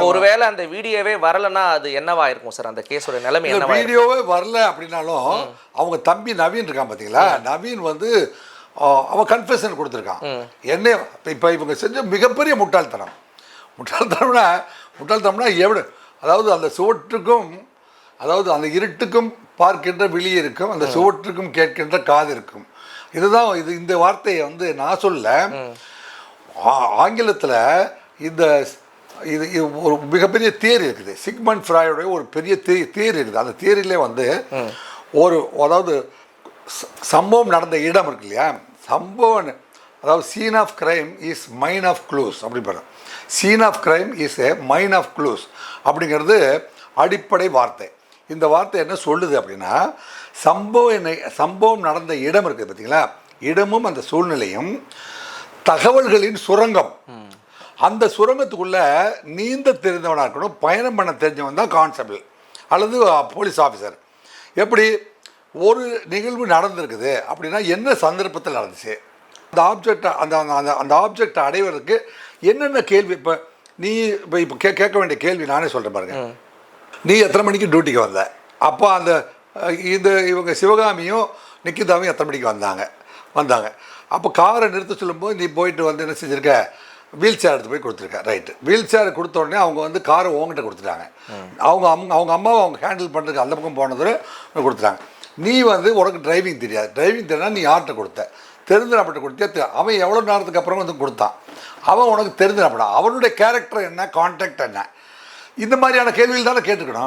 ஒருவேளை அந்த வீடியோவே வரலன்னா அது என்னவா இருக்கும் சார்? அந்த கேஸோட நிலைமை என்னவா? வீடியோவே வரல அப்படின்னாலும் அவங்க தம்பி நவீன் இருக்கான் பார்த்தீங்களா, நவீன் வந்து அவன் கன்ஃபெஷன் கொடுத்துருக்கான். என்ன இப்போ இவங்க செஞ்ச மிகப்பெரிய முட்டாள்தனம்னா எவ்வளோ, அதாவது அந்த சுவற்றுக்கும், அதாவது அந்த இருட்டுக்கும் பார்க்கின்ற விழி இருக்கும், அந்த சுவற்றுக்கும் கேட்கின்ற காது இருக்கும். இதுதான் இந்த வார்த்தையை வந்து நான் சொல்ல, ஆங்கிலத்தில் இது ஒரு மிகப்பெரிய தியரி இருக்குது. சிக்மண்ட் ஃப்ராய்டுடைய ஒரு பெரிய தியரி இருக்குது. அந்த தியரியிலே வந்து அதாவது சம்பவம் நடந்த இடம் இருக்கு இல்லையா, சம்பவம், அதாவது scene of crime is mine of clues அப்படிங்கிற, scene of crime is a mine of clues அப்படிங்கிறது அடிப்படை வார்த்தை. இந்த வார்த்தை என்ன சொல்லுது அப்படின்னா, சம்பவம் நடந்த இடம் இருக்குது பார்த்தீங்களா, இடமும் அந்த சூழ்நிலையும் தகவல்களின் சுரங்கம். அந்த சுரங்கத்துக்குள்ளே நீந்த தெரிந்தவனாக இருக்கணும், பயணம் பண்ண தெரிஞ்சவன் தான் கான்ஸ்டபிள் அல்லது போலீஸ் ஆஃபீஸர். எப்படி ஒரு நிகழ்வு நடந்திருக்குது அப்படின்னா என்ன சந்தர்ப்பத்தில் நடந்துச்சு, அந்த ஆப்ஜெக்டை அந்த ஆப்ஜெக்டை அடைவதற்கு என்னென்ன கேள்வி. இப்போ நீ இப்போ கேட்க வேண்டிய கேள்வி நானே சொல்கிறேன் பாருங்க. நீ எத்தனை மணிக்கு டியூட்டிக்கு வந்த, அப்போ அந்த இவங்க சிவகாமியும் நிக்கிதாவும் எத்தனை மணிக்கு வந்தாங்க. அப்போ காரை நிறுத்த சொல்லும்போது நீ போயிட்டு வந்து என்ன செஞ்சுருக்க, வீல் சேர் எடுத்து போய் கொடுத்துருக்க. ரைட்டு, வீல் சேர் கொடுத்த உடனே அவங்க வந்து காரை உங்ககிட்ட கொடுத்துட்டாங்க. அவங்க அம்மாவை அவங்க ஹேண்டில் பண்ணுறதுக்கு அந்த பக்கம் போனது கொடுத்துட்டாங்க. நீ வந்து உனக்கு டிரைவிங் தெரியாது, நீ யார்கிட்ட கொடுத்த, தெரிஞ்சப்பட்ட கொடுத்தியா, அவன் எவ்வளோ நேரத்துக்கு அப்புறம் வந்து கொடுத்தான், அவன் உனக்கு தெரிஞ்சப்படா, அவனுடைய கேரக்டர் என்ன, கான்டாக்ட் என்ன, இந்த மாதிரியான கேள்விகள் தானே கேட்டுக்கணும்.